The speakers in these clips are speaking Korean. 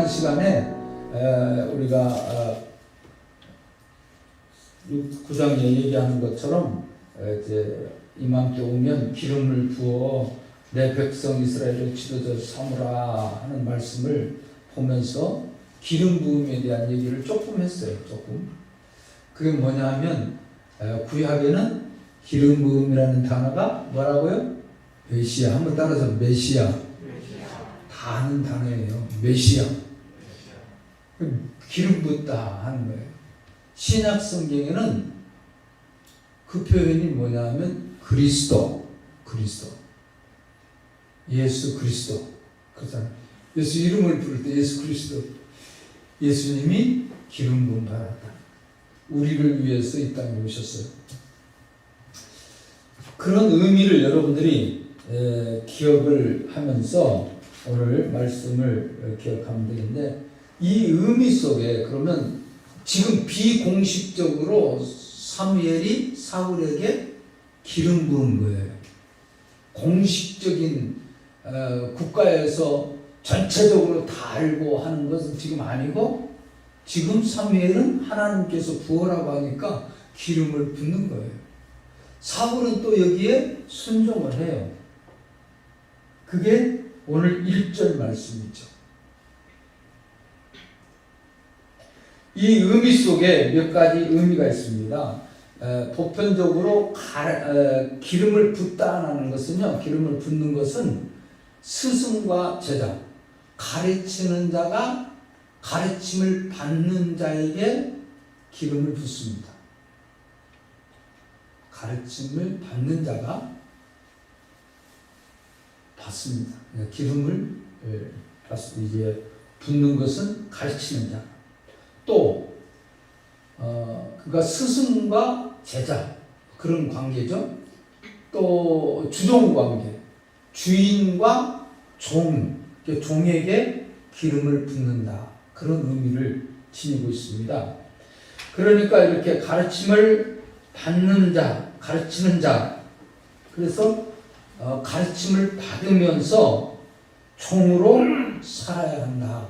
시간에 우리가 9장에 얘기하는 것처럼 이제 이맘때 오면 기름을 부어 내 백성 이스라엘을 지도자 삼으라 하는 말씀을 보면서 기름 부음에 대한 얘기를 조금 했어요. 조금. 그게 뭐냐 하면 구약에는 기름 부음이라는 단어가 뭐라고요? 메시아. 한번 따라서 메시아. 다 아는 단어예요. 메시아. 기름 붓다 하는 거예요. 신약 성경에는 그 표현이 뭐냐 하면 그리스도. 예수 그리스도. 그렇잖아요. 예수 이름을 부를 때 예수 그리스도. 예수님이 기름 부음 받았다. 우리를 위해서 이 땅에 오셨어요. 그런 의미를 여러분들이 기억을 하면서 오늘 말씀을 기억하면 되는데, 이 의미 속에 그러면 지금 비공식적으로 사무엘이 사울에게 기름 부은 거예요. 공식적인 국가에서 전체적으로 다 알고 하는 것은 지금 아니고, 지금 사무엘은 하나님께서 부으라고 하니까 기름을 붓는 거예요. 사울은 또 여기에 순종을 해요. 그게 오늘 1절 말씀이죠. 이 의미 속에 몇 가지 의미가 있습니다. 보편적으로 기름을 붓다라는 것은요, 기름을 붓는 것은 스승과 제자, 가르치는 자가 가르침을 받는 자에게 기름을 붓습니다. 가르침을 받는 자가 받습니다. 기름을 이제 붓는 것은 가르치는 자. 또 그가 스승과 제자 그런 관계죠. 또 주종 관계, 주인과 종, 종에게 기름을 붓는다. 그런 의미를 지니고 있습니다. 그러니까 이렇게 가르침을 받는 자, 가르치는 자, 그래서 가르침을 받으면서 종으로 살아야 한다.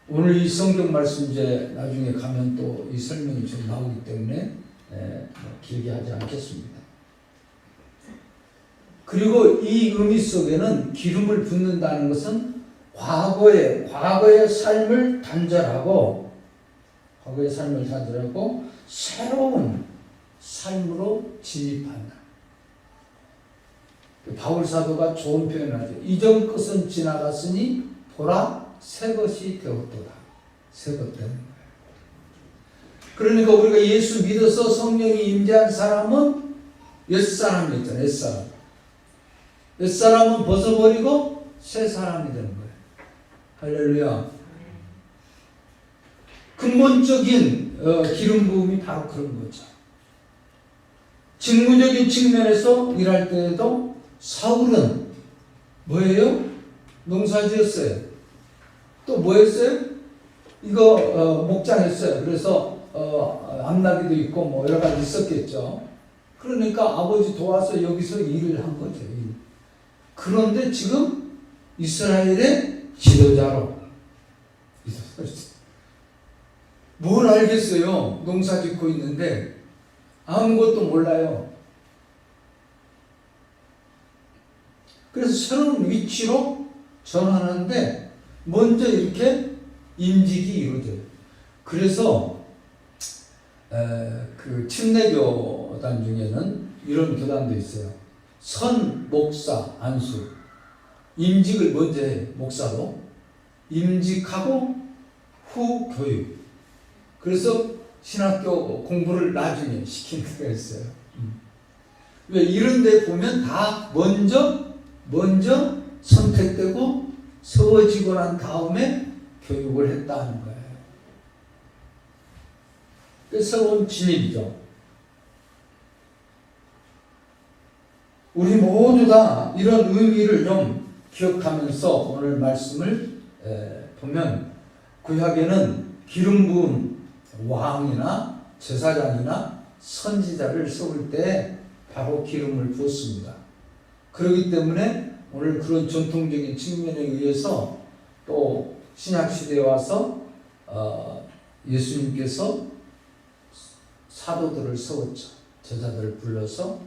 오늘 이 성경 말씀 이제 나중에 가면 또 이 설명이 좀 나오기 때문에 길게 하지 않겠습니다. 그리고 이 의미 속에는 기름을 붓는다는 것은 과거의 삶을 단절하고 새로운 삶으로 진입한다. 바울 사도가 좋은 표현을 하죠. 이전 것은 지나갔으니 보라 새 것이 되었도다. 새 것 되는 거예요. 그러니까 우리가 예수 믿어서 성령이 임재한 사람은 옛사람이 있잖아요. 옛사람은 벗어버리고 새 사람이 되는 거예요. 할렐루야. 근본적인 기름 부음이 바로 그런 거죠. 직무적인 측면에서 일할 때에도 사울은 뭐예요? 농사 지었어요. 또 뭐 했어요? 이거 목장했어요. 그래서 암나기도 있고 뭐 여러 가지 있었겠죠. 그러니까 아버지 도와서 여기서 일을 한 거죠. 그런데 지금 이스라엘의 지도자로 뭘 알겠어요? 농사 짓고 있는데 아무것도 몰라요. 그래서 새로운 위치로 전환하는데 먼저 이렇게 임직이 이루어져요. 그래서 그 침례교단 중에는 이런 교단도 있어요. 선, 목사, 안수. 임직을 먼저 해, 목사로. 임직하고 후 교육. 그래서 신학교 공부를 나중에 시키는 데가 있어요. 왜 이런 데 보면 다 먼저 선택되고 세워지고 난 다음에 교육을 했다는 거예요. 새로운 진입이죠. 우리 모두 다 이런 의미를 좀 기억하면서 오늘 말씀을 보면, 구약에는 기름 부은 왕이나 제사장이나 선지자를 세울 때 바로 기름을 부었습니다. 그렇기 때문에 오늘 그런 전통적인 측면에 의해서 또 신약 시대에 와서 예수님께서 사도들을 세웠죠. 제자들을 불러서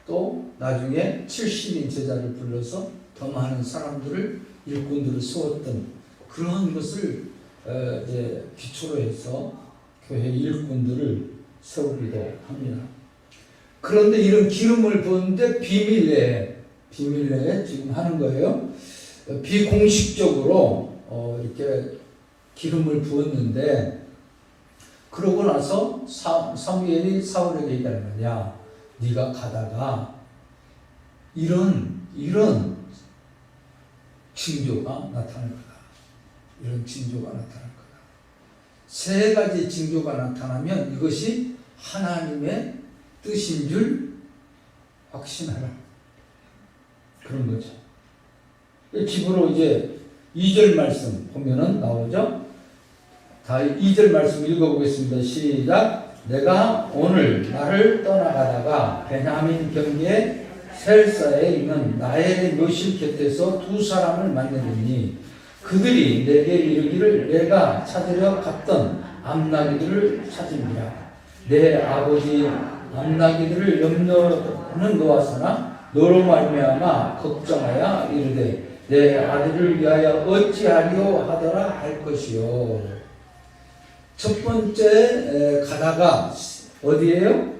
또 나중에 70인 제자를 불러서 더 많은 사람들을 일꾼들을 세웠던 그런 것을 이제 기초로 해서 교회 일꾼들을 세우기도 합니다. 그런데 이런 기름을 부었는데 비밀리에 지금 하는 거예요. 비공식적으로 이렇게 기름을 부었는데 그러고 나서 사무엘이 사울에게 얘기하는 거야. 네가 가다가 이런 징조가 나타날 거다. 이런 징조가 나타날 거다. 세 가지 징조가 나타나면 이것이 하나님의 뜻인 줄 확신하라. 그런 거죠. 집으로 이제 2절 말씀 보면은 나오죠. 다 2절 말씀 읽어보겠습니다. 시작. 내가 오늘 나를 떠나가다가 베냐민 경계의 셀사에 있는 나엘의 묘실 곁에서 두 사람을 만나더니 그들이 내게 이르기를 내가 찾으려 갔던 암나기들을 찾으리라. 내 아버지 암나기들을 염려는 놓았으나 너로 말미암아 걱정하여 이르되 내 아들을 위하여 어찌하리요 하더라 할 것이요. 첫 번째 가다가 어디예요?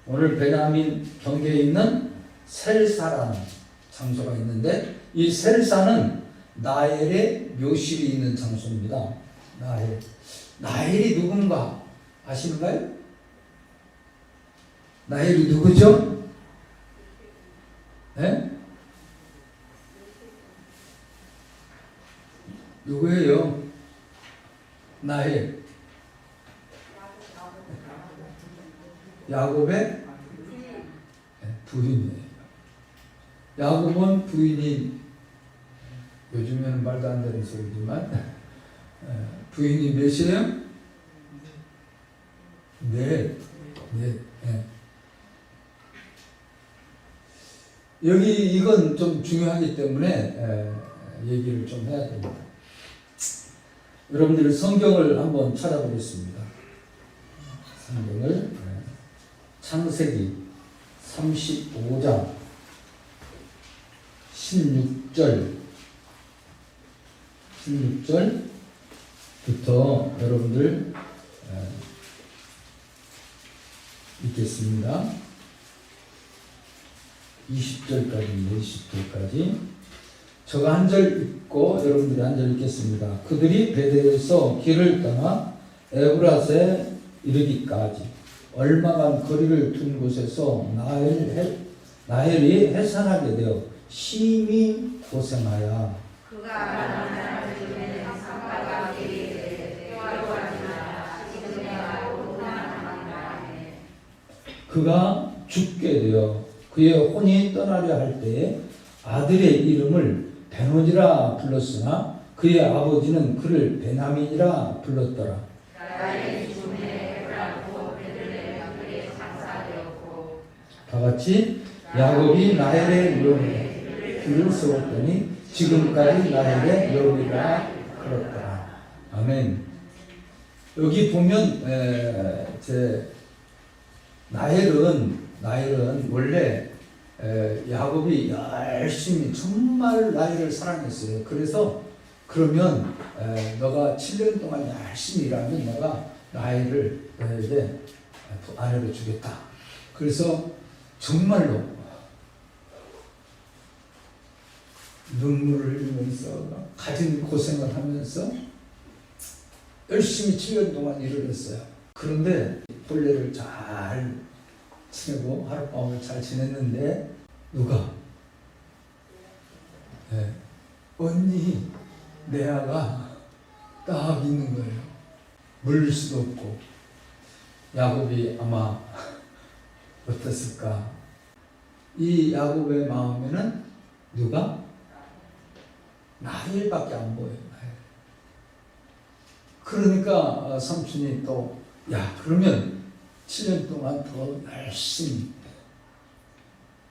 오늘 베냐민 경계에 있는 셀사라는 장소가 있는데 이 셀사는 나엘의 묘실이 있는 장소입니다. 나엘이 누군가 아시는가요? 나엘이 누구죠? 네? 누구예요? 나엘. 야곱의 부인이에요. 야곱은 부인이 요즘에는 말도 안 되는 소리지만 부인이 몇이에요? 네. 여기 이건 좀 중요하기 때문에 얘기를 좀 해야 됩니다. 여러분들 성경을 한번 찾아보겠습니다. 성경을 창세기 35장 16절부터 여러분들 읽겠습니다. 20절까지입니다. 20절까지. 제가 한 절 읽고 여러분들이 한 절 읽겠습니다. 그들이 베델에서 길을 떠나 에브라스에 이르기까지 얼마간 거리를 둔 곳에서 나헬이 해산하게 되어 심히 고생하여 그가 죽게 되어 그의 혼이 떠나려 할 때에 아들의 이름을 베노지라 불렀으나 그의 아버지는 그를 베냐민이라 불렀더라. 다 같이 야곱이 나헬의 묘를 세웠더니 지금까지 나헬의 묘리라 그렇더라. 아멘. 여기 보면 나헬은 원래 야곱이 열심히 정말 나헬을 사랑했어요. 그래서 그러면 너가 7년 동안 열심히 일하면 내가 나헬을 너에게 아내로 주겠다. 그래서 정말로 눈물을 흘리면서 가진 고생을 하면서 열심히 7년 동안 일을 했어요. 그런데 본래를 잘 지내고 하룻밤을 잘 지냈는데 누가 언니 레아가 딱 있는 거예요. 물릴 수도 없고. 야곱이 아마 어땠을까? 이 야곱의 마음에는 누가? 나헬밖에 안 보여요. 그러니까 삼촌이 또 그러면 7년 동안 더 열심히.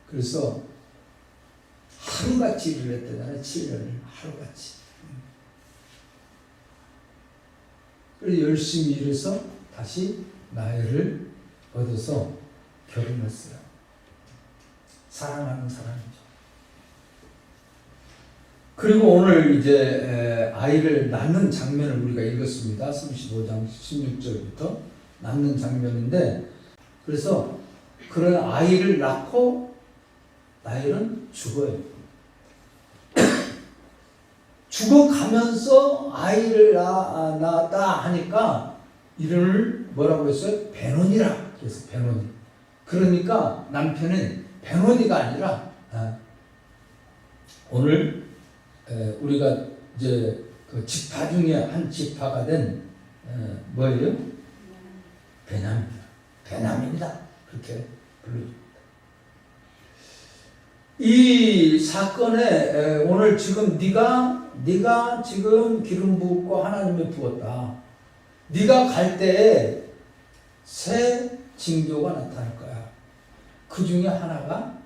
그래서 하루같이 일을 했대잖아요. 7년을 하루같이. 그래서 열심히 일해서 다시 나이를 얻어서 결혼했어요. 사랑하는 사람이죠. 그리고 오늘 이제 아이를 낳는 장면을 우리가 읽었습니다. 35장 16절부터 낳는 장면인데, 그래서 그런 아이를 낳고 나일은 죽어요. 죽어가면서 아이를 낳았다 하니까 이름을 뭐라고 했어요? 베노니라. 그래서 베노니. 그러니까 남편은 베노니가 아니라 오늘 우리가 이제 그 지파 중에 한 지파가 된 뭐예요? 베냐민이다. 베냐민이다. 그렇게 불러줍니다. 이 사건에 오늘 지금 네가 지금 기름 붓고 하나님이 부었다. 네가 갈 때에 새 징조가 나타날 거야. 그 중에 하나가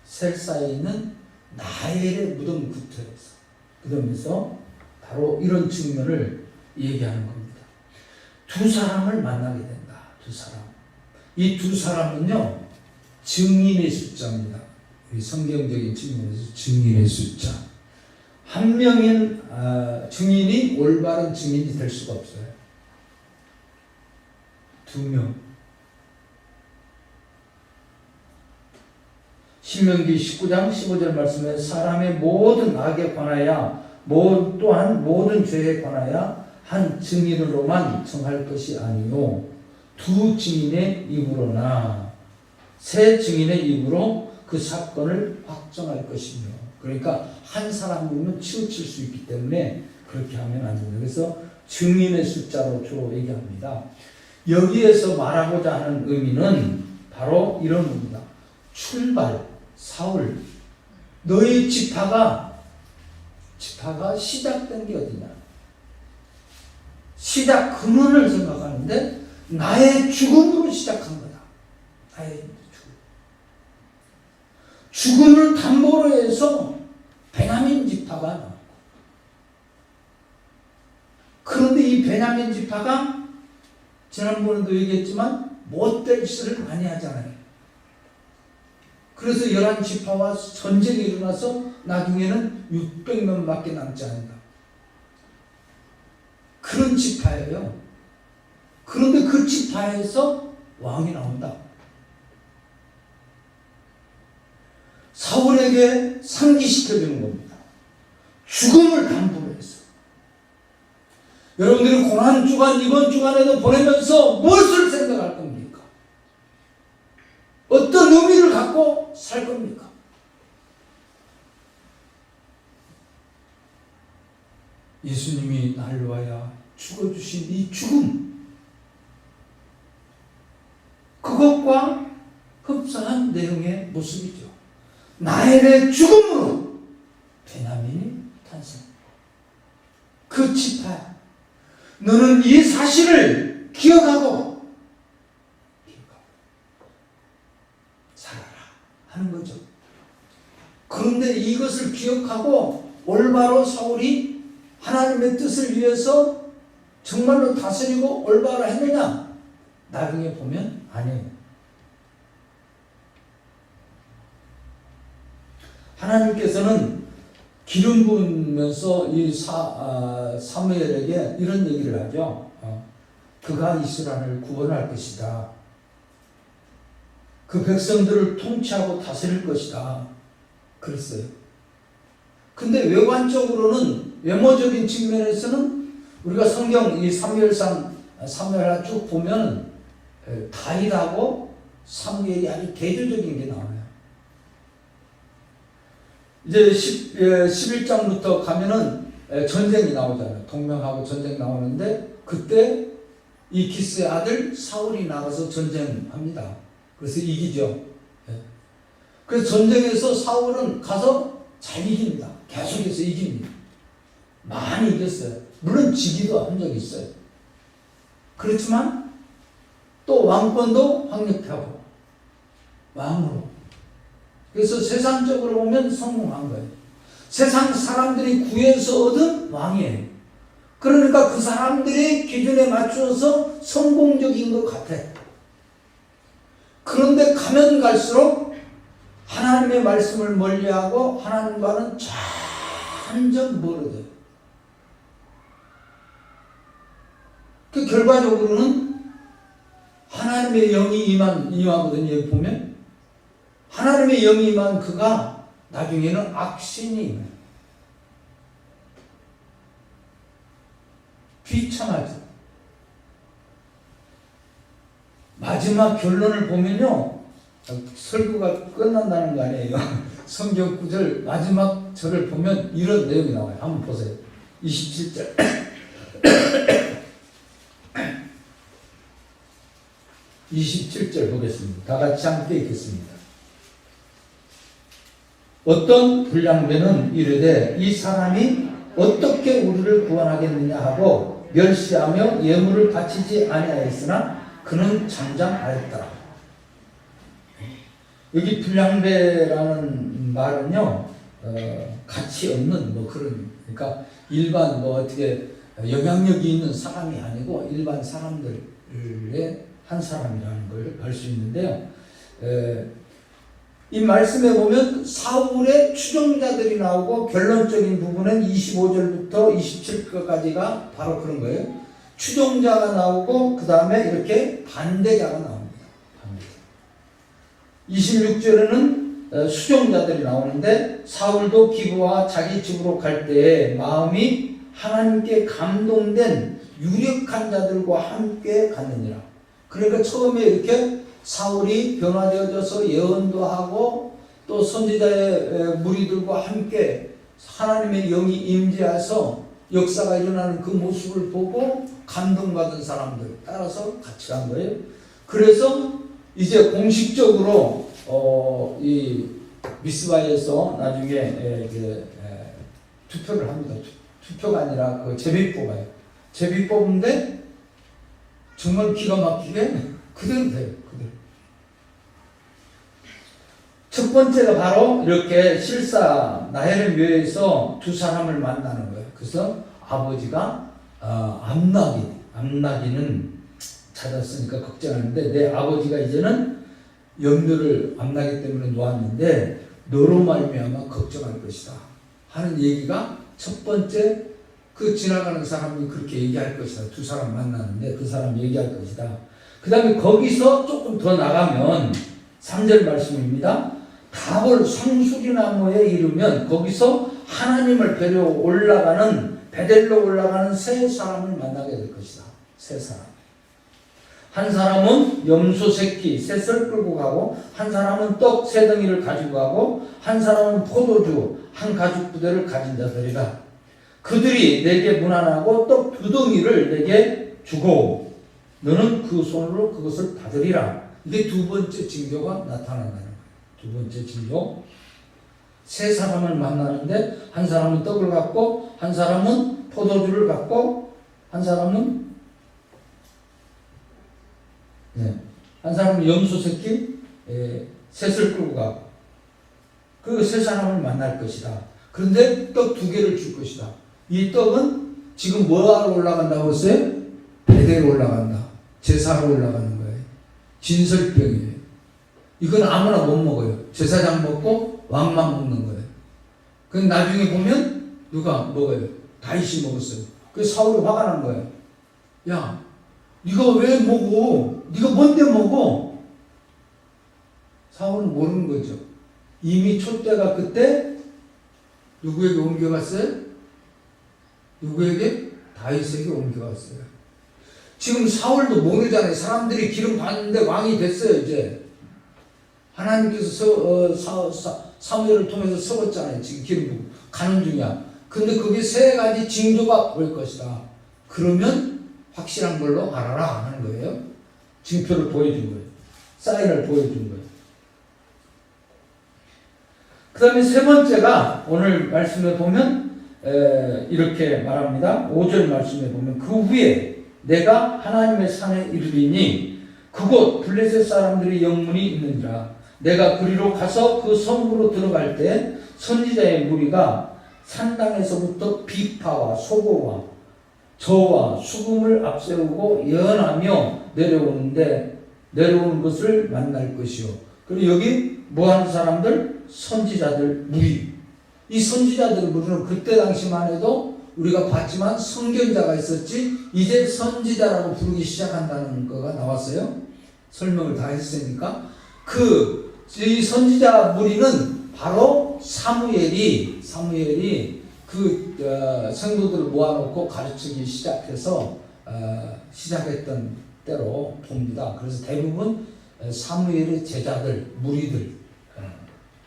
셀사에 있는 나엘의 무덤 구터에서 무덤에서 바로 이런 측면을 얘기하는 겁니다. 두 사람을 만나게 된다. 두 사람. 이 두 사람은요, 증인의 숫자입니다. 성경적인 측면에서 증인의 숫자. 한 명인 증인이 올바른 증인이 될 수가 없어요. 두 명. 신명기 19장 15절 말씀에 사람의 모든 악에 관하여 또한 모든 죄에 관하여 한 증인으로만 정할 것이 아니요 두 증인의 입으로나 세 증인의 입으로 그 사건을 확정할 것이며, 그러니까 한 사람이면 치우칠 수 있기 때문에 그렇게 하면 안 됩니다. 그래서 증인의 숫자로 주로 얘기합니다. 여기에서 말하고자 하는 의미는 바로 이런 겁니다. 출발, 사울, 너희 지파가 시작된 게 어디냐? 시작 근원을 생각하는데 나의 죽음으로 시작한 거다. 나의 죽음을 담보로 해서 베냐민 지파가 나왔고, 그런데 이 베냐민 지파가 지난번에도 얘기했지만 못될 짓을 많이 하잖아요. 그래서 11지파와 전쟁이 일어나서 나중에는 600명밖에 남지 않는다. 그런 지파예요. 그런데 그 지파에서 왕이 나온다. 사울에게 상기시켜주는 겁니다. 죽음을 담보로 해서. 여러분들이 고난 주간, 이번 주간에도 보내면서 무엇을 생각할 겁니까? 어떤 의미를 갖고 살 겁니까? 예수님이 나를 위하여 죽어주신 이 죽음, 그것과 흡사한 내용의 모습이죠. 나엘의 죽음으로 베냐민이 탄생. 그 지파야. 너는 이 사실을 기억하고 살아라 하는 거죠. 그런데 이것을 기억하고 올바로 사울이 하나님의 뜻을 위해서 정말로 다스리고 올바로 했느냐? 나중에 보면 아니에요. 하나님께서는 기름 부으면서 이 사무엘에게 이런 얘기를 하죠. 그가 이스라엘을 구원할 것이다. 그 백성들을 통치하고 다스릴 것이다. 그랬어요. 근데 외관적으로는, 외모적인 측면에서는 우리가 성경 이 사무엘상 쭉 보면 다윗하고 사무엘이 아주 대조적인 게 나와요. 이제 11장부터 가면은 전쟁이 나오잖아요. 동명하고 전쟁 나오는데 그때 이 기스의 아들 사울이 나가서 전쟁합니다. 그래서 이기죠. 그래서 전쟁에서 사울은 가서 잘 이깁니다. 계속해서 이깁니다. 많이 이겼어요. 물론 지기도 한 적이 있어요. 그렇지만 또 왕권도 확립해 하고 왕으로. 그래서 세상적으로 보면 성공한 거예요. 세상 사람들이 구해서 얻은 왕이에요. 그러니까 그 사람들의 기준에 맞춰서 성공적인 것 같아. 그런데 가면 갈수록 하나님의 말씀을 멀리하고 하나님과는 점점 멀어져요. 그 결과적으로는 하나님의 영이 임하거든요. 여기 보면 하나님의 영이 임한 그가 나중에는 악신이 임해요. 비참하죠. 마지막 결론을 보면요, 설교가 끝난다는 거 아니에요. 성경 구절 마지막 절을 보면 이런 내용이 나와요. 한번 보세요. 27절. 27절 보겠습니다. 다 같이 함께 읽겠습니다. 어떤 불량배는 이르되 이 사람이 어떻게 우리를 구원하겠느냐 하고 멸시하며 예물을 바치지 아니하였으나 그는 잠잠하였더라. 여기 불량배라는 말은요, 가치 없는 뭐 그런, 그러니까 일반 뭐 어떻게 영향력이 있는 사람이 아니고 일반 사람들의 한 사람이라는 걸 알 수 있는데요. 이 말씀에 보면 사울의 추종자들이 나오고 결론적인 부분은 25절부터 27절까지가 바로 그런 거예요. 추종자가 나오고 그 다음에 이렇게 반대자가 나옵니다. 26절에는 수종자들이 나오는데 사울도 기브와 자기 집으로 갈 때에 마음이 하나님께 감동된 유력한 자들과 함께 갔느니라. 그러니까 처음에 이렇게 사울이 변화되어져서 예언도 하고 또 선지자의 무리들과 함께 하나님의 영이 임재해서 역사가 일어나는 그 모습을 보고 감동받은 사람들 따라서 같이 간 거예요. 그래서 이제 공식적으로 이 미스바에서 나중에 투표를 합니다. 투표가 아니라 그 제비 뽑아요. 제비 뽑는데 정말 기가 막히게 그대로 돼요. 그대로. 첫 번째가 바로 이렇게 실사 나헬의 묘에서 두 사람을 만나는 거예요. 그래서 아버지가 암나기는 찾았으니까 걱정하는데 내 아버지가 이제는 염려를 암나기 때문에 놓았는데 너로 말미암아 걱정할 것이다 하는 얘기가 첫 번째, 그 지나가는 사람이 그렇게 얘기할 것이다. 두 사람 만나는데 그 사람 얘기할 것이다. 그 다음에 거기서 조금 더 나가면 3절 말씀입니다. 다볼 상수리나무에 이르면 거기서 하나님을 뵈러 올라가는 베델로 올라가는 세 사람을 만나게 될 것이다. 세 사람. 한 사람은 염소 새끼 셋을 끌고 가고, 한 사람은 떡 세 덩이를 가지고 가고, 한 사람은 포도주 한 가죽 부대를 가진 자들이다. 그들이 내게 문안하고 떡 두 덩이를 내게 주고 너는 그 손으로 그것을 받으리라. 이게 두 번째 징조가 나타난다는 거예요. 두 번째 징조. 세 사람을 만나는데 한 사람은 떡을 갖고, 한 사람은 포도주를 갖고, 한 사람은 염소 새끼 셋을 끌고 가고, 그 세 사람을 만날 것이다. 그런데 떡 두 개를 줄 것이다. 이 떡은 지금 뭐하러 올라간다고 했어요? 베델로 올라간다. 제사로 올라가는 거예요. 진설병이에요. 이건 아무나 못 먹어요. 제사장 먹고 왕만 먹는 거예요. 그럼 나중에 보면 누가 먹어요? 다윗이 먹었어요. 그래서 사울이 화가 난 거예요. 야, 네가 왜 먹어? 네가 뭔데 먹어? 사울은 모르는 거죠. 이미 촛대가 그때 누구에게 옮겨갔어요? 누구에게? 다윗에게 옮겨갔어요. 지금 사울도 모르잖아요. 사람들이 기름 받는데 왕이 됐어요. 이제 하나님께서 사무엘을 통해서 섞었잖아요. 지금 기름 부고 가는 중이야. 근데 그게 세 가지 징조가 올 것이다. 그러면 확실한 걸로 알아라 하는 거예요. 징표를 보여준 거예요. 사인을 보여준 거예요. 그 다음에 세 번째가 오늘 말씀에 보면 이렇게 말합니다. 5절 말씀에 보면 그 후에 내가 하나님의 산에 이르리니 그곳 블레셋 사람들의 영문이 있느니라. 내가 그리로 가서 그 성으로 들어갈 때 선지자의 무리가 산당에서부터 비파와 소고와 저와 수금을 앞세우고 예언하며 내려오는 것을 만날 것이요. 그리고 여기 뭐 하는 사람들? 선지자들 무리. 이 선지자들 무리는 그때 당시만 해도 우리가 봤지만 선견자가 있었지, 이제 선지자라고 부르기 시작한다는 거가 나왔어요. 설명을 다 했으니까. 이 선지자 무리는 바로 사무엘이 성도들을 모아놓고 가르치기 시작해서 시작했던 때로 봅니다. 그래서 대부분 사무엘의 제자들, 무리들.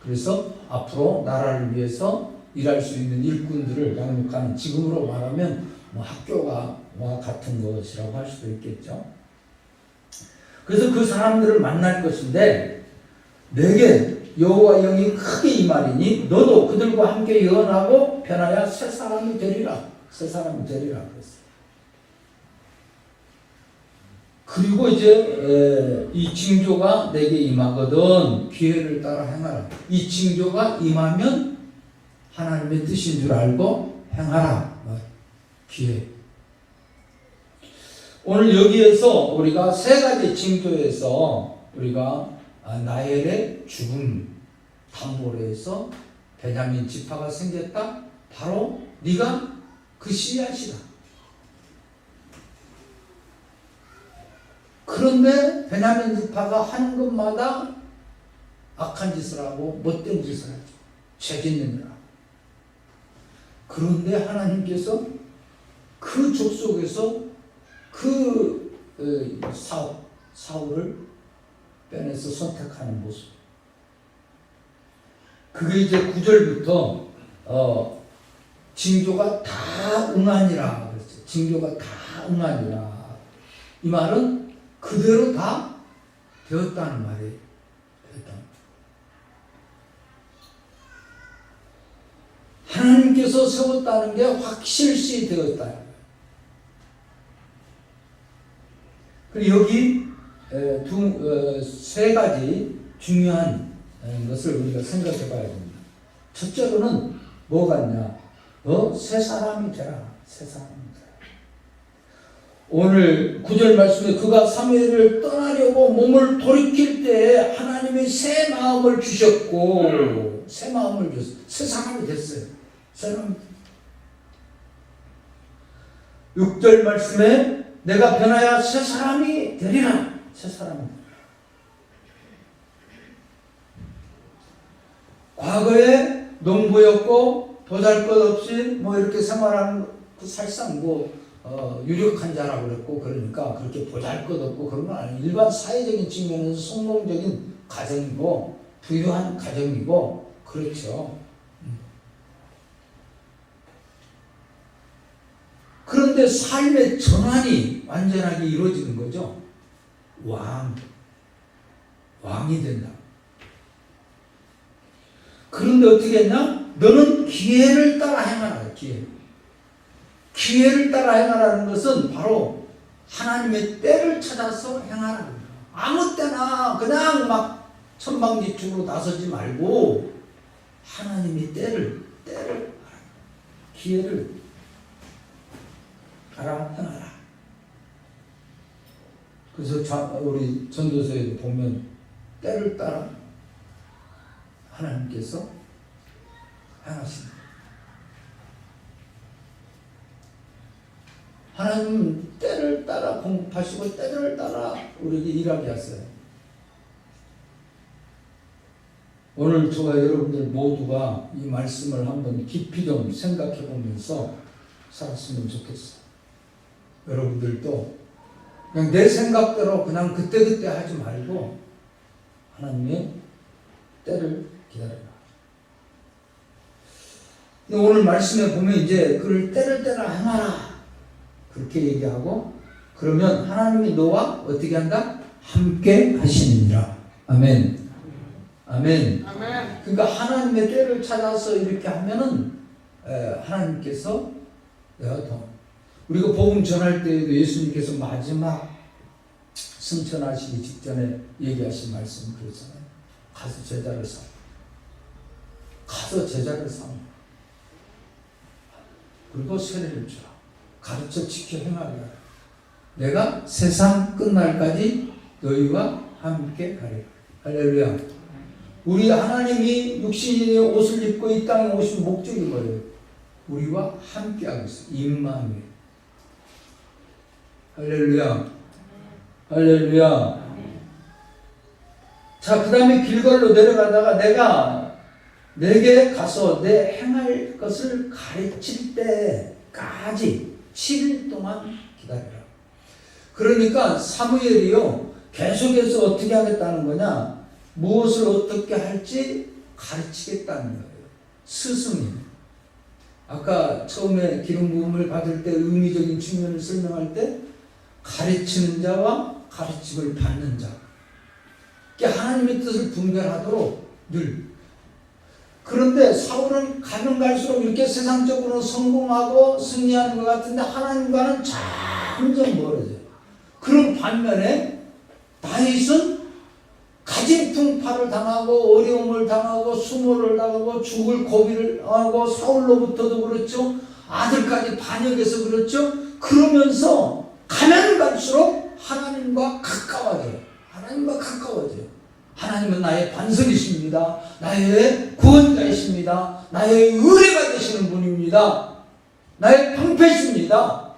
그래서 앞으로 나라를 위해서 일할 수 있는 일꾼들을 양육하는, 지금으로 말하면 학교와 같은 것이라고 할 수도 있겠죠. 그래서 그 사람들을 만날 것인데, 내게 여호와 영이 크게 임하리니 너도 그들과 함께 예언하고 변하여 새 사람이 되리라. 새 사람이 되리라 그랬어요. 그리고 이제 이 징조가 내게 임하거든 기회를 따라 행하라. 이 징조가 임하면 하나님의 뜻인 줄 알고 행하라. 기회. 오늘 여기에서 우리가 세 가지 징조에서 우리가 나엘의 죽음, 담보레에서 베냐민 지파가 생겼다. 바로 네가 그 씨앗이다. 그런데 베냐민 지파가 하는 것마다 악한 짓을 하고 못된 짓을 하죠. 죄짓는 일 하고. 그런데 하나님께서 그 족속에서 그 사울을 빼내서 선택하는 모습. 그게 이제 9절부터 징조가 다 응하니라 그랬죠. 징조가 다 응하니라. 이 말은 그대로 다 되었다는 말이에요. 하나님께서 세웠다는 게 확실시 되었다. 그리고 여기 세 가지 중요한 것을 우리가 생각해 봐야 됩니다. 첫째로는 뭐 같냐? 새 사람이 되라. 새 사람이 되라. 오늘 9절 말씀에 그가 사무엘을 떠나려고 몸을 돌이킬 때 하나님이 새 마음을 주셨고, 새 마음을 주셨어요. 새 사람이 됐어요. 새 사람. 6절 말씀에 내가 변하여 새 사람이 되리라. 새 사람이 되리라. 과거에 농부였고 보잘것없이 이렇게 생활하는 사실상 유력한 자라고 그랬고, 그러니까 그렇게 보잘것없고 그런 건 아니에요. 일반 사회적인 측면에서 성공적인 가정이고 부유한 가정이고 그렇죠. 그런데 삶의 전환이 완전하게 이루어지는 거죠. 왕이 된다. 그런데 어떻게 했냐? 너는 기회를 따라 행하라. 기회를 따라 행하라는 것은 바로 하나님의 때를 찾아서 행하라. 아무 때나 그냥 막 천방지축으로 나서지 말고 하나님의 때를 기회를 따라 행하라. 그래서 우리 전도서에도 보면 때를 따라 하나님께서 행하십니다. 하나님 때를 따라 공급하시고 때를 따라 우리에게 일하게 하세요. 오늘 저와 여러분들 모두가 이 말씀을 한번 깊이 좀 생각해 보면서 살았으면 좋겠어요. 여러분들도 그냥 내 생각대로 그냥 그때그때 하지 말고 하나님의 때를 기다려라. 오늘 말씀에 보면 이제 그를 때를 따라 행하라 그렇게 얘기하고, 그러면 하나님이 너와 어떻게 한다? 함께 하시느니라. 아멘. 아멘. 그러니까 하나님의 때를 찾아서 이렇게 하면은 하나님께서 우리가 복음 전할 때에도 예수님께서 마지막 승천하시기 직전에 얘기하신 말씀 그렇잖아요. 가서 제자를 삼아. 그리고 세례를 주라. 가르쳐 지켜 행하리라. 내가 세상 끝날까지 너희와 함께 가리라. 할렐루야. 우리 하나님이 육신의 옷을 입고 이 땅에 오신 목적이 뭐예요? 우리와 함께 하고 있어요. 임마누엘. 할렐루야. 할렐루야. 자, 그 다음에 길걸로 내려가다가 내가 내게 가서 내 행할 것을 가르칠 때까지 7일 동안 기다려라. 그러니까 사무엘이요, 계속해서 어떻게 하겠다는 거냐? 무엇을 어떻게 할지 가르치겠다는 거예요. 스승이. 아까 처음에 기름 부음을 받을 때 의미적인 측면을 설명할 때 가르치는 자와 가르침을 받는 자. 하나님의 뜻을 분별하도록 늘. 그런데 사울은 가면 갈수록 이렇게 세상적으로 성공하고 승리하는 것 같은데 하나님과는 점점 멀어져요. 그런 반면에 다윗은 가진풍파를 당하고 어려움을 당하고 수모를 당하고 죽을 고비를 하고 사울로부터도 그렇죠. 아들까지 반역해서 그렇죠. 그러면서 가면 갈수록 하나님과 가까워져요. 하나님과 가까워져요. 하나님은 나의 반석이십니다. 나의 구원자이십니다. 나의 의뢰가 되시는 분입니다. 나의 방패십니다.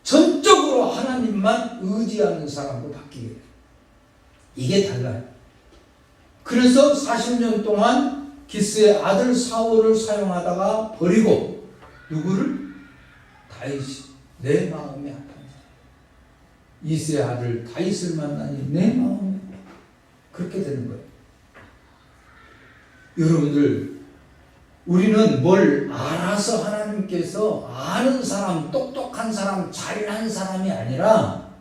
전적으로 하나님만 의지하는 사람으로 바뀌게 돼요. 이게 달라요. 그래서 40년 동안 기스의 아들 사울을 사용하다가 버리고 누구를? 다윗이 내 마음에 합한 사람. 이새의 아들 다윗을 만나니 내 마음에 그렇게 되는 거예요. 여러분들, 우리는 뭘 알아서 하나님께서 아는 사람, 똑똑한 사람, 잘난 사람이 아니라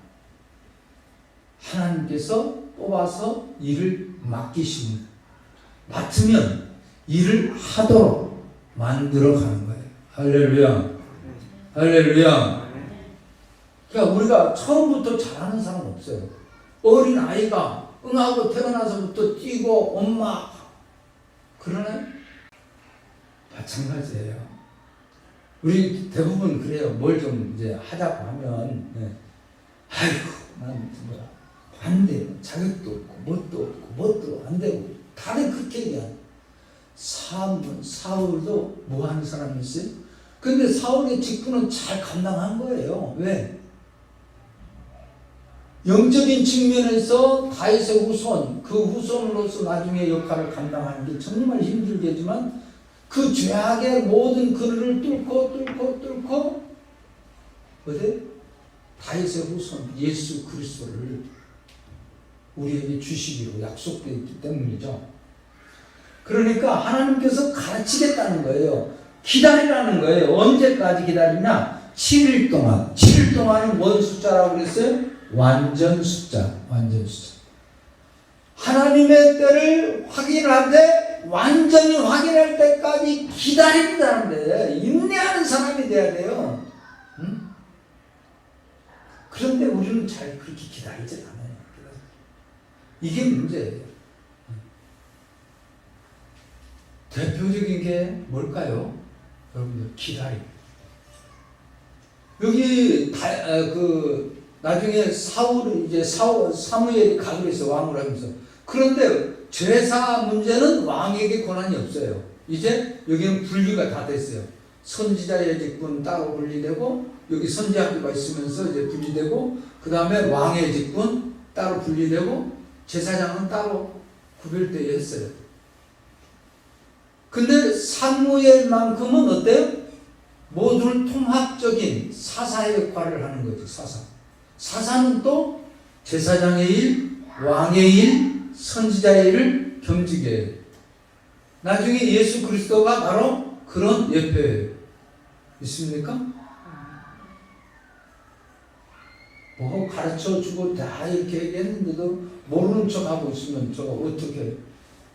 하나님께서 뽑아서 일을 맡기십니다. 맡으면 일을 하도록 만들어가는 거예요. 할렐루야. 할렐루야. 그러니까 우리가 처음부터 잘하는 사람 없어요. 어린 아이가 응하고 태어나서부터 뛰고 엄마 그러나요? 마찬가지예요. 우리 대부분 그래요. 뭘 좀 이제 하자고 하면 아이고 난 뭐야 안 돼요. 자격도 없고 뭣도 안 되고 다들 그렇게 얘기하는. 사울도 뭐 하는 사람이 있어요? 근데 사울의 직분은 잘 감당한 거예요. 왜? 영적인 측면에서 다윗의 후손, 그 후손으로서 나중에 역할을 감당하는 게 정말 힘들겠지만 그 죄악의 모든 그늘을 뚫고 어디? 다윗의 후손 예수 그리스도를 우리에게 주시기로 약속되어 있기 때문이죠. 그러니까 하나님께서 가르치겠다는 거예요. 기다리라는 거예요. 언제까지 기다리냐? 7일 동안. 7일 동안은 뭔 숫자라고 그랬어요? 완전 숫자. 하나님의 때를 확인하되 완전히 확인할 때까지 기다린다는 거예요. 인내하는 사람이 돼야 돼요. 응? 그런데 우리는 잘 그렇게 기다리지 않아요. 이게 문제예요. 대표적인 게 뭘까요? 여러분들, 기다림. 여기 나중에 사무엘이 가기로 해서 왕을 하면서. 그런데 제사 문제는 왕에게 권한이 없어요. 이제 여기는 분리가 다 됐어요. 선지자의 직분 따로 분리되고, 여기 선지학교가 있으면서 이제 분리되고, 그 다음에 왕의 직분 따로 분리되고, 제사장은 따로 구별되어 했어요. 근데 사무엘만큼은 어때요? 모두를 통합적인 사사의 역할을 하는 거죠. 사사는 또 제사장의 일, 왕의 일, 선지자의 일을 겸직해 해요. 나중에 예수 그리스도가 바로 그런 예표예요. 있습니까? 뭐 가르쳐주고 다 이렇게 얘기했는데도 모르는 척하고 있으면 저거 어떻게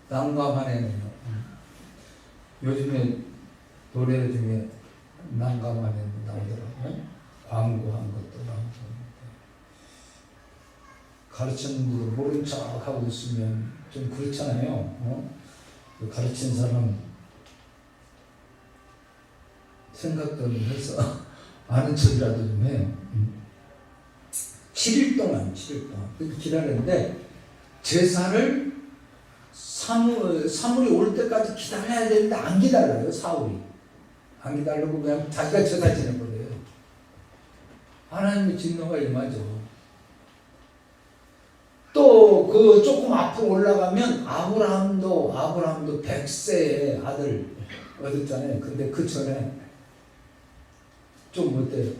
난감하네요. 요즘에 노래 중에 난감하네 나오더라고요. 광고한 것도 나오고. 가르쳤는데도 모르는 척하고 있으면 좀 그렇잖아요. 가르친 사람 생각도 해서 아는 척이라도 좀 해요. 7일 동안 기다렸는데 제사를 사물이 올 때까지 기다려야 되는데 안 기다려요. 사울이 안 기다리고 그냥 자기가 제사 지내버려요. 하나님의 진노가 임하죠. 또 그 조금 앞으로 올라가면 아브라함도 100세의 아들 얻었잖아요. 근데 그 전에 좀 어때요?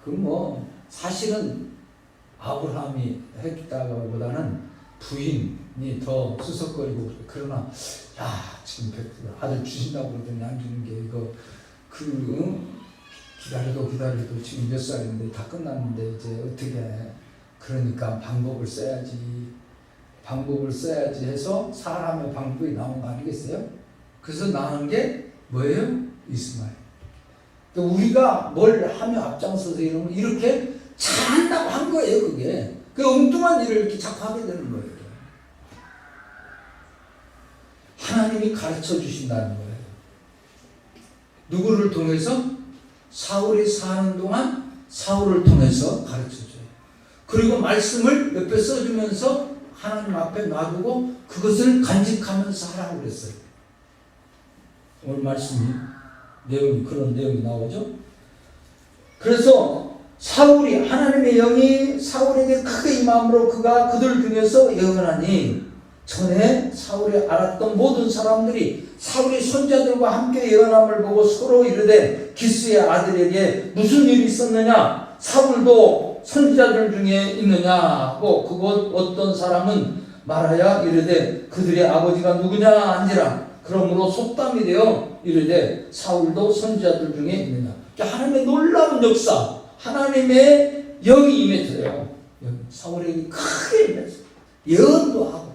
그 뭐 사실은 아브라함이 했다보다는 부인이 더 수석거리고, 그러나 야 지금 아들 주신다고 그러더니 안 주는 게 이거 기다려도 지금 몇 살인데 다 끝났는데 이제 어떻게 해. 그러니까 방법을 써야지 해서 사람의 방법이 나온 거 아니겠어요? 그래서 나온 게 뭐예요? 이스마엘. 또 우리가 뭘 하며 앞장서서 이러면 이렇게 잘한다고 한 거예요. 그게 그 엉뚱한 일을 이렇게 자꾸 하게 되는 거예요. 하나님이 가르쳐 주신다는 거예요. 누구를 통해서? 사울이 사는 동안 사울을 통해서 가르쳐 줘요. 그리고 말씀을 옆에 써주면서 하나님 앞에 놔두고 그것을 간직하면서 하라고 그랬어요. 오늘 말씀이 그런 내용이 나오죠. 그래서 사울이, 하나님의 영이 사울에게 크게 임함으로 그가 그들 중에서 예언하니, 전에 사울이 알았던 모든 사람들이 사울의 손자들과 함께 예언함을 보고 서로 이르되 기스의 아들에게 무슨 일이 있었느냐? 사울도 선지자들 중에 있느냐 하고, 그곳 어떤 사람은 말하여 이르되 그들의 아버지가 누구냐 한지라. 그러므로 속담이 되어 이르되 사울도 선지자들 중에 있느냐. 하나님의 놀라운 역사, 하나님의 영이 임했어요. 사울에게 크게 임했어요. 예언도 하고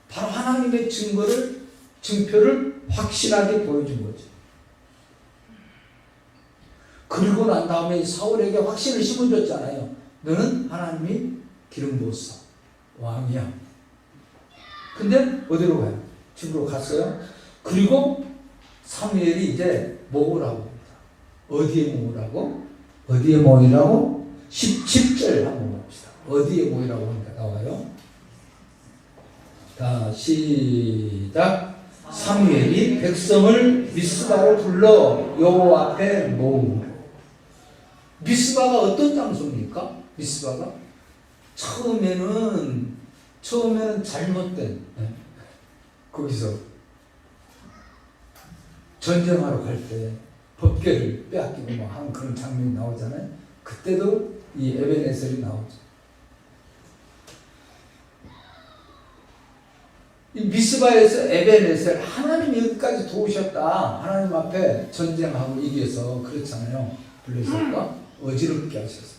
바로 하나님의 증표를 확실하게 보여준 거죠. 그리고 난 다음에 사울에게 확신을 심어줬잖아요. 너는 하나님이 기름 부었어. 왕이야. 근데 어디로 가요? 집으로 갔어요. 그리고 사무엘이 이제 모으라고 합니다. 어디에 모으라고? 어디에 모이라고? 10절 한번 봅시다. 어디에 모이라고 합니다. 나와요. 자, 시작. 사무엘이 백성을 미스바로 불러 여호와 앞에 모으고. 미스바가 어떤 장소입니까? 미스바가 처음에는 잘못된, 거기서 전쟁하러 갈 때 법궤를 빼앗기고 뭐 하는 그런 장면이 나오잖아요. 그때도 이 에벤에셀이 나오죠. 이 미스바에서 에벤에셀, 하나님 여기까지 도우셨다. 하나님 앞에 전쟁하고 이겨서 그렇잖아요. 불러셨다. 어지럽게 하셨어요.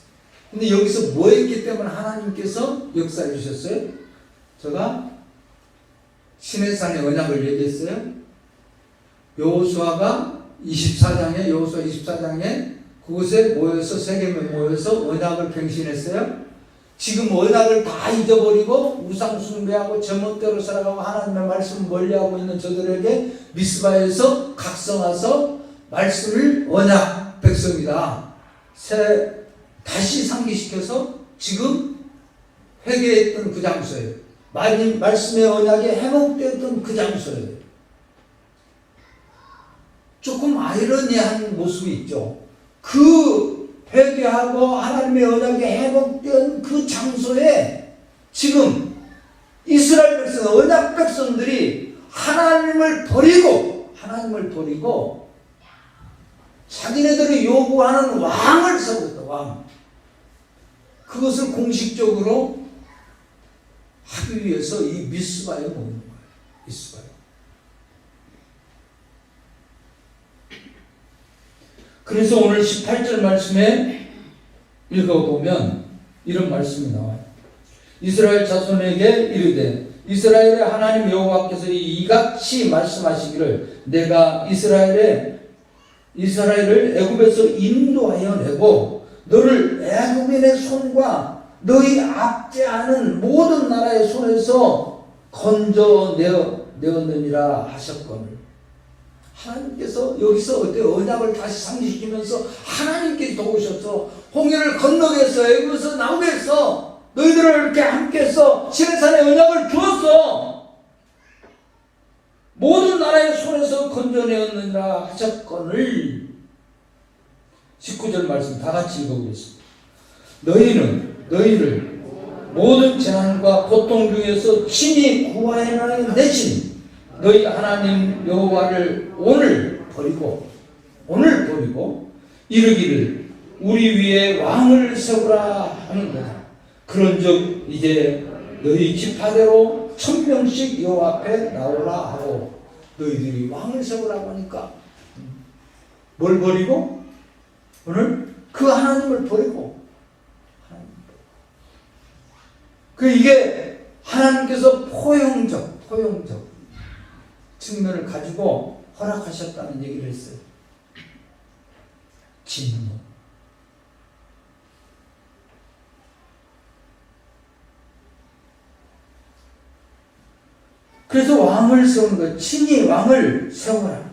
근데 여기서 뭐 했기 때문에 하나님께서 역사해 주셨어요? 제가 시내산의 언약을 얘기했어요. 여호수아 24장에 그곳에 모여서 세겜에 모여서 언약을 갱신했어요. 지금 언약을 다 잊어버리고 우상 숭배하고 제멋대로 살아가고 하나님의 말씀을 멀리하고 있는 저들에게 미스바에서 각성하서 말씀을 언약 백성이다. 다시 상기시켜서 지금 회개했던 그 장소예요. 말씀의 언약이 회복되었던 그 장소예요. 조금 아이러니한 모습이 있죠. 그 회개하고 하나님의 언약이 회복된 그 장소에 지금 이스라엘 백성, 언약 백성들이 하나님을 버리고 자기네들이 요구하는 왕을 세웠다. 왕. 그것을 공식적으로 하기 위해서 이 미스바에 모이는 거예요. 미스바에. 그래서 오늘 18절 말씀에 읽어보면 이런 말씀이 나와요. 이스라엘 자손에게 이르되 이스라엘의 하나님 여호와께서 이같이 말씀하시기를 내가 이스라엘을 애굽에서 인도하여 내고 너를 애굽인의 손과 너희 압제하는 모든 나라의 손에서 건져내었느니라 하셨거늘. 하나님께서 여기서 어때 언약을 다시 상기시키면서 하나님께 도우셨어. 홍해를 건너겠어. 애굽에서 나오겠어. 너희들을 이렇게 함께해서 시내산의 언약을 주었어. 모든 나라의 손에서 건져내었느니라 하셨거늘. 19절 말씀 다 같이 읽어보겠습니다. 너희를 모든 재난과 고통 중에서 친히 구하여나는 대신 너희 하나님 여호와를 오늘 버리고 이르기를 우리 위에 왕을 세우라 하는 거다. 그런즉 이제 너희 지파대로 1000명씩 여호와 앞에 나오라 하고, 너희들이 왕을 세우라고 하니까 뭘 버리고? 오늘 그 하나님을 버리고, 이게 하나님께서 포용적 측면을 가지고 허락하셨다는 얘기를 했어요. 진노. 그래서 왕을 세우는 거예요. 친히 왕을 세워라.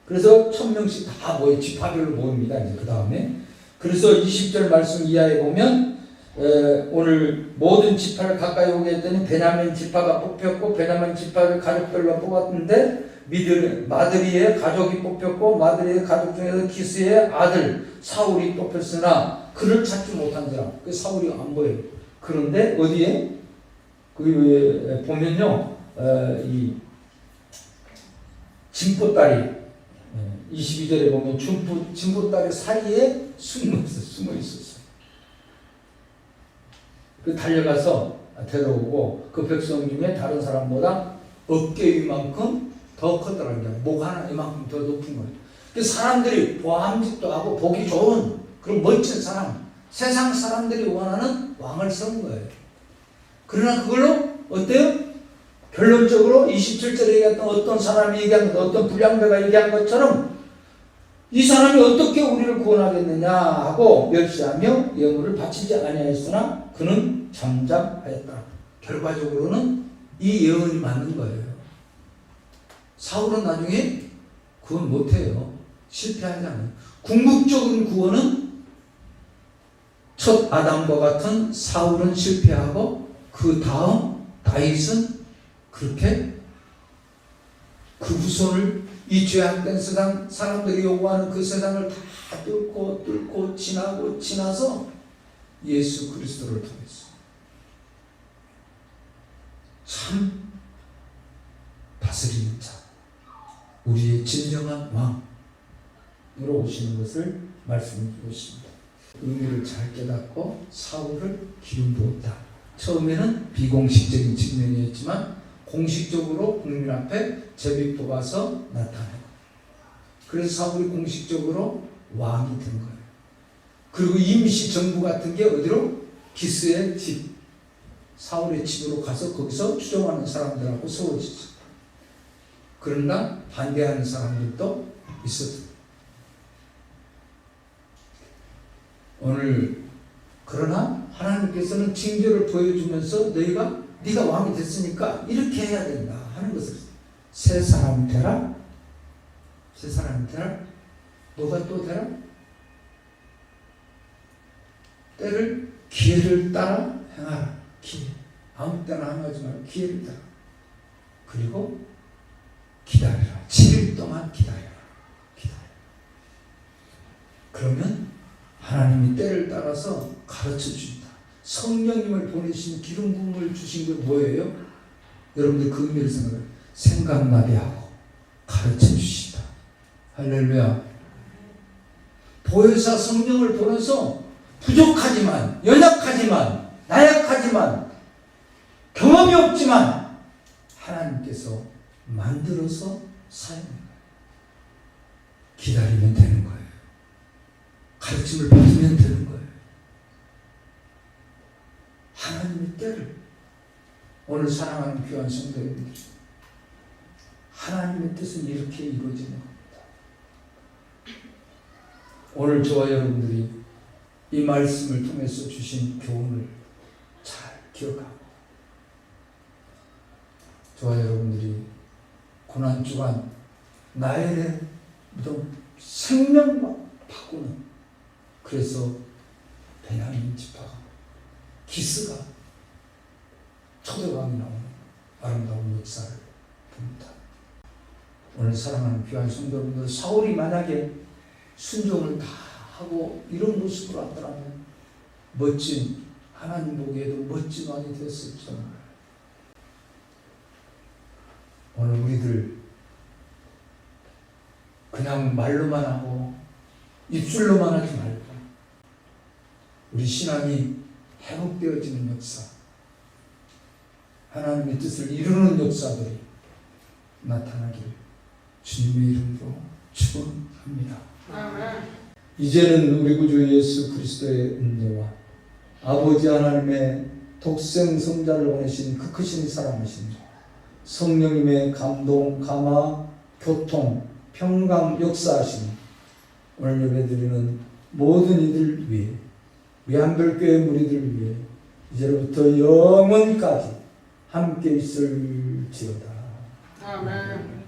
그래서 1000명씩 다 모여 지파별로 모입니다. 이제 그 다음에 그래서 20절 말씀 이하에 보면 오늘 모든 지파를 가까이 오게 했더니 베냐민 지파가 뽑혔고, 베냐민 지파를 가족별로 뽑았는데 마드리의 가족이 뽑혔고, 마드리의 가족 중에서 기스의 아들 사울이 뽑혔으나 그를 찾지 못한지라. 그 사울이 안 보여요. 그런데 어디에 보면요, 이 진보다리 22절에 보면 진보다리 사이에 숨어 있었어요. 그 달려가서 데려오고, 그 백성 중에 다른 사람보다 어깨 위만큼 더 컸더라고요. 목 하나 이만큼 더 높은 거예요. 그 사람들이 보암직도 하고 보기 좋은 그런 멋진 사람, 세상 사람들이 원하는 왕을 세운 거예요. 그러나 그걸로 어때요? 결론적으로 27절에 얘기했던 어떤 사람이 얘기한 것, 어떤 불량배가 얘기한 것처럼 이 사람이 어떻게 우리를 구원하겠느냐 하고 멸시하며 예물을 바치지 아니하였으나 그는 잠잠하였다. 결과적으로는 이 예언이 맞는 거예요. 사울은 나중에 구원 못해요. 실패하잖아요. 궁극적인 구원은 첫 아담과 같은 사울은 실패하고, 그 다음 다윗은 그렇게 그 후손을 이 죄악된 세상 사람들이 요구하는 그 세상을 다 뚫고 지나서 예수 그리스도를 통해서 참 다스리는 자, 우리의 진정한 왕으로 오시는 것을 말씀해 주고 있습니다. 의미를 잘 깨닫고 사울을 기름 부었다. 처음에는 비공식적인 측면이었지만 공식적으로 국민 앞에 제비 뽑아서 나타나요. 그래서 사울이 공식적으로 왕이 된 거예요. 그리고 임시 정부 같은 게 어디로? 기스의 집, 사울의 집으로 가서 거기서 추종하는 사람들하고 세워지죠. 그러나 반대하는 사람들도 있었어요. 오늘 그러나 하나님께서는 징조를 보여주면서 네가 왕이 됐으니까 이렇게 해야 된다 하는 것을, 새 사람이 되라. 새 사람이 되라. 뭐가 또 되라? 기회를 따라 행하라. 기회. 아무 때나 행하지 말고 기회를 따라. 그리고 기다려라. 7일 동안 기다려라. 그러면 하나님이 때를 따라서 가르쳐 주신다. 성령님을 보내신 기름 부음을 주신 게 뭐예요? 여러분들 그 의미를 생각나게 하고 가르쳐 주시다. 할렐루야. 보혜사 성령을 보내서 부족하지만, 연약하지만, 나약하지만, 경험이 없지만 하나님께서 만들어서 사용합니다. 기다리면 되는 거예요. 가르침을 받으면 되는 거예요. 하나님의 때를, 오늘 사랑하는 귀한 성도님들, 하나님의 뜻은 이렇게 이루어지는 겁니다. 오늘 저와 여러분들이 이 말씀을 통해서 주신 교훈을 잘 기억하고, 저와 여러분들이 고난주간 나엘의 무덤 생명 막 바꾸는, 그래서 베냐민 지파가, 기스가 초대왕이 나오는 아름다운 역사를 봅니다. 오늘 사랑하는 귀한 성도 여러분들, 사울이 만약에 순종을 다 하고 이런 모습으로 왔더라면 멋진, 하나님 보기에도 멋진 왕이 되었을지. 오늘 우리들 그냥 말로만 하고 입술로만 하지 말고 우리 신앙이 회복되어지는 역사, 하나님의 뜻을 이루는 역사들이 나타나길 주님의 이름으로 축원합니다. 이제는 우리 구주 예수 그리스도의 은혜와 아버지 하나님의 독생 성자를 보내신 그 크신 사랑하신 성령님의 감동, 감화, 교통, 평강, 역사하심, 오늘 예배드리는 모든 이들 위해, 우리 한별교회 무리들 위해 이제로부터 영원까지 함께 있을지어다. 아멘.